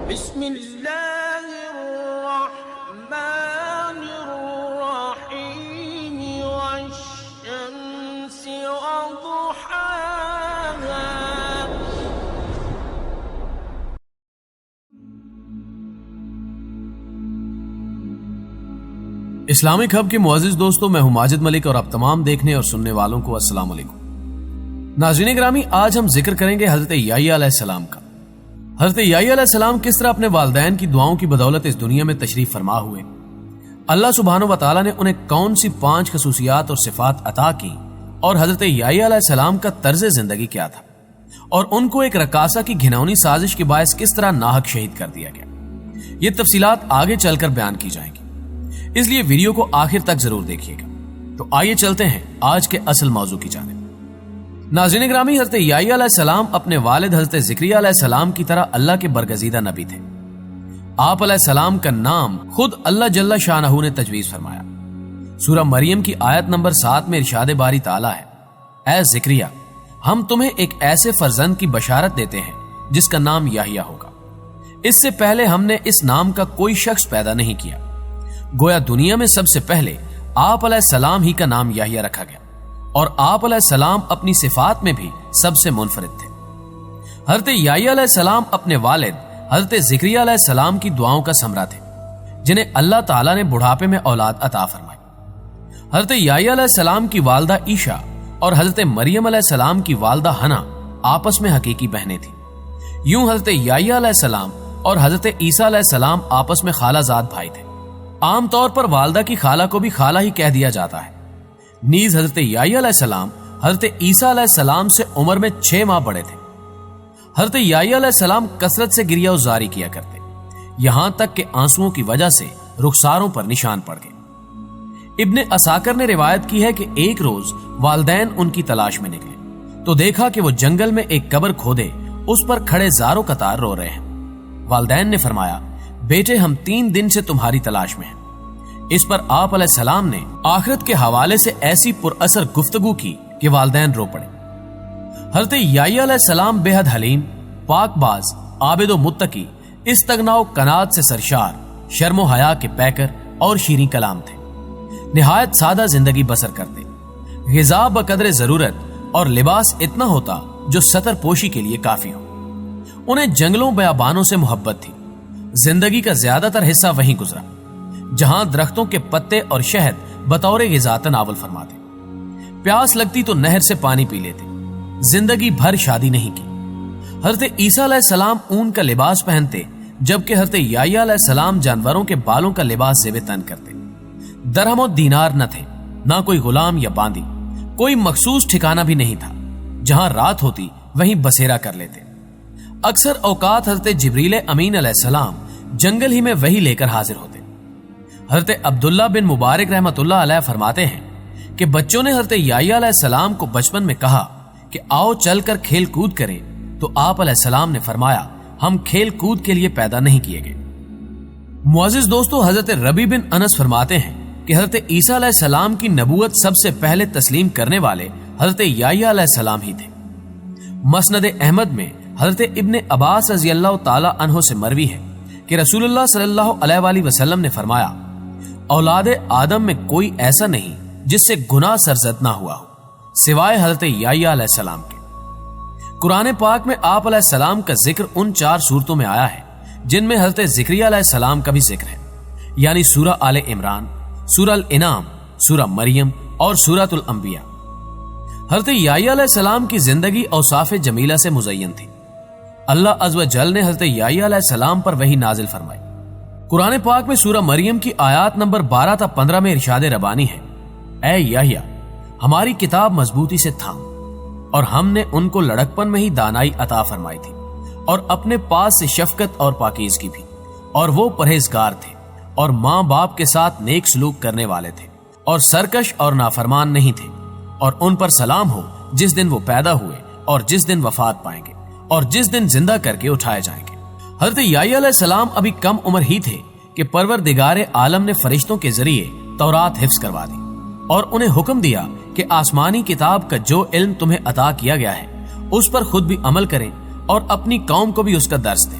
بسم اللہ الرحمن الرحیم والشمس وضحاها. اسلامک ہب کے معزز دوستوں، میں ہوں ماجد ملک اور آپ تمام دیکھنے اور سننے والوں کو السلام علیکم. ناظرین گرامی، آج ہم ذکر کریں گے حضرت یحییٰ علیہ السلام کا. حضرت یحییٰ علیہ السلام کس طرح اپنے والدین کی دعاؤں کی بدولت اس دنیا میں تشریف فرما ہوئے. اللہ سبحانہ و تعالیٰ نے انہیں کون سی 5 خصوصیات اور صفات عطا کی اور حضرت یحییٰ علیہ السلام کا طرز زندگی کیا تھا، اور ان کو ایک رقاصہ کی گھناؤنی سازش کے باعث کس طرح ناحق شہید کر دیا گیا. یہ تفصیلات آگے چل کر بیان کی جائیں گی، اس لیے ویڈیو کو آخر تک ضرور دیکھیے گا. تو آئیے چلتے ہیں آج کے اصل موضوع کی جانب. ناظرین گرامی، حضرت یحییٰ علیہ السلام اپنے والد حضرت زکریا علیہ السلام کی طرح اللہ کے برگزیدہ نبی تھے. آپ علیہ السلام کا نام خود اللہ جل شانہ نے تجویز فرمایا. سورہ مریم کی آیت نمبر 7 میں ارشاد باری تعالیٰ ہے، اے زکریا، ہم تمہیں ایک ایسے فرزند کی بشارت دیتے ہیں جس کا نام یحییٰ ہوگا. اس سے پہلے ہم نے اس نام کا کوئی شخص پیدا نہیں کیا. گویا دنیا میں سب سے پہلے آپ علیہ السلام ہی کا نام یحییٰ رکھا گیا، اور آپ علیہ السلام اپنی صفات میں بھی سب سے منفرد تھے. حضرت یحییٰ علیہ السلام اپنے والد حضرت زکریا علیہ السلام کی دعاؤں کا ثمرہ تھے، جنہیں اللہ تعالیٰ نے بڑھاپے میں اولاد عطا فرمائی. حضرت یحییٰ علیہ السلام کی والدہ عیشا اور حضرت مریم علیہ السلام کی والدہ حنا آپس میں حقیقی بہنیں تھیں. یوں حضرت یحییٰ علیہ السلام اور حضرت عیسیٰ علیہ السلام آپس میں خالہ زاد بھائی تھے. عام طور پر والدہ کی خالہ کو بھی خالہ ہی کہہ دیا جاتا ہے. نیز حضرت یحییٰ علیہ السلام حضرت عیسیٰ علیہ السلام سے عمر میں 6 ماہ بڑے تھے. حضرت یحییٰ علیہ السلام کثرت سے گریہ وزاری کیا کرتے، یہاں تک کہ آنسوؤں کی وجہ سے رخساروں پر نشان پڑ گئے. ابن عساکر نے روایت کی ہے کہ ایک روز والدین ان کی تلاش میں نکلے تو دیکھا کہ وہ جنگل میں ایک قبر کھودے اس پر کھڑے زاروں قطار رو رہے ہیں. والدین نے فرمایا، بیٹے ہم 3 دن سے تمہاری تلاش میں ہیں. اس پر آپ علیہ السلام نے آخرت کے حوالے سے ایسی پر اثر گفتگو کی کہ والدین رو پڑے. حضرت یحییٰ علیہ السلام بے حد حلیم، پاک باز، عابد و متقی، استغنا و قناعت سے سرشار، شرم و حیا کے پیکر اور شیریں کلام تھے. نہایت سادہ زندگی بسر کرتے. غذا بقدر ضرورت اور لباس اتنا ہوتا جو ستر پوشی کے لیے کافی ہو. انہیں جنگلوں بیابانوں سے محبت تھی. زندگی کا زیادہ تر حصہ وہیں گزرا جہاں درختوں کے پتے اور شہد بطور غذا تناول فرماتے. پیاس لگتی تو نہر سے پانی پی لیتے. زندگی بھر شادی نہیں کی. حضرت عیسیٰ علیہ السلام اون کا لباس پہنتے، جبکہ حضرت یحییٰ علیہ السلام جانوروں کے بالوں کا لباس زیب تن کرتے. درہم و دینار نہ تھے، نہ کوئی غلام یا باندی. کوئی مخصوص ٹھکانہ بھی نہیں تھا. جہاں رات ہوتی وہیں بسیرا کر لیتے. اکثر اوقات حضرت جبریل امین علیہ السلام جنگل ہی میں وہی لے کر حاضر ہوتے. حضرت عبداللہ بن مبارک رحمۃ اللہ علیہ فرماتے ہیں کہ بچوں نے حضرت یحییٰ علیہ السلام کو بچپن میں کہا کہ آؤ چل کر کھیل کود کریں، تو آپ علیہ السلام نے فرمایا، ہم کھیل کود کے لیے پیدا نہیں کیے گئے. معزز دوستو، حضرت ربیع بن انس فرماتے ہیں کہ حضرت عیسیٰ علیہ السلام کی نبوت سب سے پہلے تسلیم کرنے والے حضرت یحییٰ علیہ السلام ہی تھے. مسند احمد میں حضرت ابن عباس رضی اللہ تعالی عنہ سے مروی ہے کہ رسول اللہ صلی اللہ علیہ وآلہ وسلم نے فرمایا، اولاد آدم میں کوئی ایسا نہیں جس سے گناہ سرزد نہ ہوا ہو سوائے حضرت یحییٰ علیہ السلام کے. قرآن پاک میں آپ علیہ السلام کا ذکر ان 4 صورتوں میں آیا ہے جن میں حضرت زکریا علیہ السلام کا بھی ذکر ہے، یعنی سورہ آل عمران، سورہ الانعام، سورہ مریم اور سورۃ الانبیاء. حضرت یحییٰ علیہ السلام کی زندگی اوصاف جمیلہ سے مزین تھی. اللہ عز و جل نے حضرت یحییٰ علیہ السلام پر وحی نازل فرمائی. قرآن پاک میں سورہ مریم کی آیات نمبر 12 تا 15 میں ارشاد ربانی ہے، اے یحییٰ، ہماری کتاب مضبوطی سے تھام، اور ہم نے ان کو لڑکپن میں ہی دانائی عطا فرمائی تھی، اور اپنے پاس سے شفقت اور پاکیزگی بھی، اور وہ پرہیزگار تھے اور ماں باپ کے ساتھ نیک سلوک کرنے والے تھے، اور سرکش اور نافرمان نہیں تھے. اور ان پر سلام ہو جس دن وہ پیدا ہوئے اور جس دن وفات پائیں گے اور جس دن زندہ کر کے اٹھائے جائیں گے. حضرت یحییٰ علیہ السلام ابھی کم عمر ہی تھے کہ پروردگار عالم نے فرشتوں کے ذریعے تورات حفظ کروا دی اور انہیں حکم دیا کہ آسمانی کتاب کا جو علم تمہیں عطا کیا گیا ہے اس پر خود بھی عمل کریں اور اپنی قوم کو بھی اس کا درس دیں.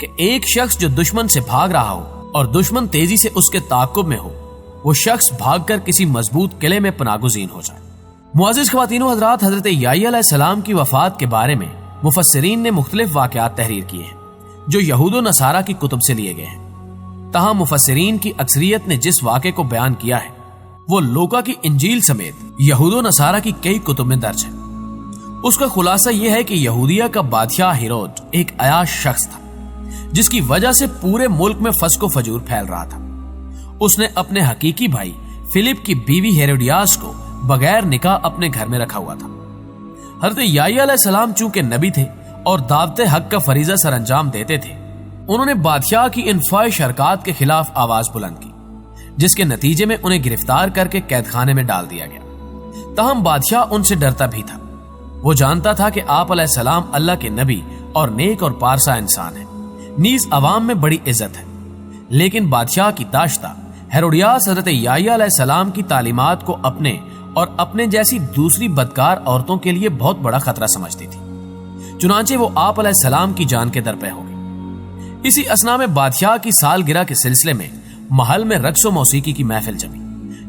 کہ ایک شخص جو دشمن سے بھاگ رہا ہو اور دشمن تیزی سے اس کے تعاقب میں ہو، وہ شخص بھاگ کر کسی مضبوط قلعے میں پناہ گزین ہو جائے۔ معزز خواتین و حضرات، حضرت یحییٰ علیہ السلام کی وفات کے بارے میں مفسرین نے مختلف واقعات تحریر کیے ہیں جو یہود و نصارہ کی کتب سے لیے گئے ہیں۔ تاہم مفسرین کی اکثریت نے جس واقعے کو بیان کیا ہے وہ لوکا کی انجیل سمیت یہود و نصارہ کی کئی کتب میں درج ہے۔ اس کا خلاصہ یہ ہے کہ یہودیہ کا بادشاہ ہیرود ایک عیاش شخص تھا جس کی وجہ سے پورے ملک میں فسق و فجور پھیل رہا تھا۔ اس نے اپنے حقیقی بھائی فلپ کی بیوی ہیروڈیاس کو بغیر نکاح اپنے گھر میں رکھا ہوا تھا۔ حضرت یحییٰ علیہ السلام چونکہ نبی تھے اور دعوت حق کا فریضہ سر انجام دیتے تھے، انہوں نے بادشاہ کی ان فاحش حرکات کے خلاف آواز بلند کی، جس کے نتیجے میں انہیں گرفتار کر کے قید خانے میں ڈال دیا گیا۔ تاہم بادشاہ ان سے ڈرتا بھی تھا۔ وہ جانتا تھا کہ آپ علیہ السلام اللہ کے نبی اور نیک اور پارسا انسان ہیں، نیز عوام میں بڑی عزت ہے، لیکن بادشاہ کی داشتہ ہیروڈیاس حضرت یحییٰ علیہ السلام کی تعلیمات کو اپنے اور اپنے جیسی دوسری بدکار عورتوں کے لیے بہت بڑا خطرہ سمجھتی تھی۔ چنانچہ وہ آپ علیہ السلام کی جان کے درپے ہو گئی۔ اسی اثنا میں بادشاہ کی سالگرہ کے سلسلے میں محل میں رقص و موسیقی کی محفل جمی،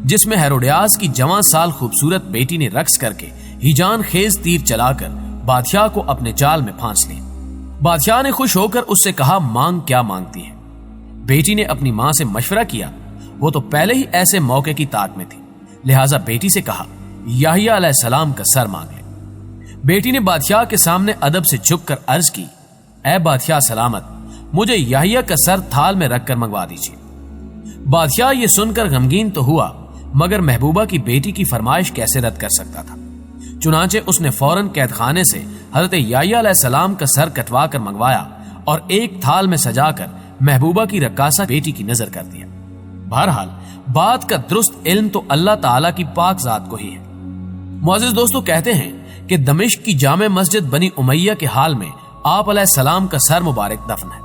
جس میں ہیروڈیاس کی جوان سال خوبصورت بیٹی نے رقص کر کے ہیجان خیز تیر چلا کر بادشاہ کو اپنے جال میں پھانس لیا۔ بادشاہ نے خوش ہو کر اس سے کہا، مانگ کیا مانگتی ہے؟ بیٹی نے اپنی ماں سے مشورہ کیا، وہ تو پہلے ہی ایسے موقع کی طاق میں تھی، لہٰذا بیٹی سے کہا یحییٰ علیہ السلام کا سر مانگ لے۔ بیٹی نے بادشاہ کے سامنے ادب سے جھک کر عرض کی، اے بادشاہ سلامت، مجھے یحییٰ کا سر تھال میں رکھ کر منگوا دیجیے۔ بادشاہ یہ سن کر غمگین تو ہوا، مگر محبوبہ کی بیٹی کی فرمائش کیسے رد کر سکتا تھا؟ چنانچہ اس نے فوراً قید خانے سے حضرت یحییٰ علیہ السلام کا سر کٹوا کر منگوایا اور ایک تھال میں سجا کر محبوبہ کی رقاصہ بیٹی کی نظر کر دیا۔ بہرحال بات کا درست علم تو اللہ تعالیٰ کی پاک ذات کو ہی ہے۔ معزز دوستو، کہتے ہیں کہ دمشق کی جامع مسجد بنی امیہ کے حال میں آپ علیہ السلام کا سر مبارک دفن ہے۔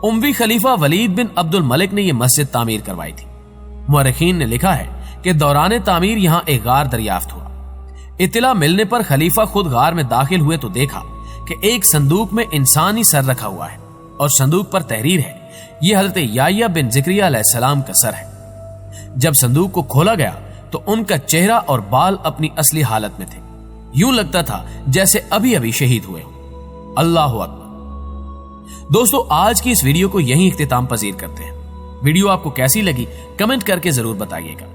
اموی خلیفہ ولید بن عبد الملک نے یہ مسجد تعمیر کروائی تھی۔ مورخین نے لکھا ہے کہ دوران تعمیر یہاں ایک غار دریافت ہوا۔ اطلاع ملنے پر خلیفہ خود غار میں داخل ہوئے تو دیکھا کہ ایک صندوق میں انسانی سر رکھا ہوا ہے اور صندوق پر تحریر ہے، یہ حضرت یحییٰ بن زکریا علیہ السلام کا سر ہے۔ جب صندوق کو کھولا گیا تو ان کا چہرہ اور بال اپنی اصلی حالت میں تھے، یوں لگتا تھا جیسے ابھی ابھی شہید ہوئے ہوں۔ اللہ اکبر۔ دوستو، آج کی اس ویڈیو کو یہیں اختتام پذیر کرتے ہیں۔ ویڈیو آپ کو کیسی لگی کمنٹ کر کے ضرور بتائیے گا۔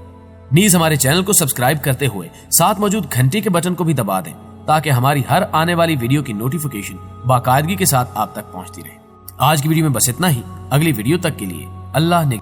نیز ہمارے چینل کو سبسکرائب کرتے ہوئے ساتھ موجود گھنٹی کے بٹن کو بھی دبا دیں تاکہ ہماری ہر آنے والی ویڈیو کی نوٹیفیکیشن باقاعدگی کے ساتھ آپ تک پہنچتی رہے۔ آج کی ویڈیو میں بس اتنا ہی۔ اگلی ویڈیو تک کے لیے اللہ نے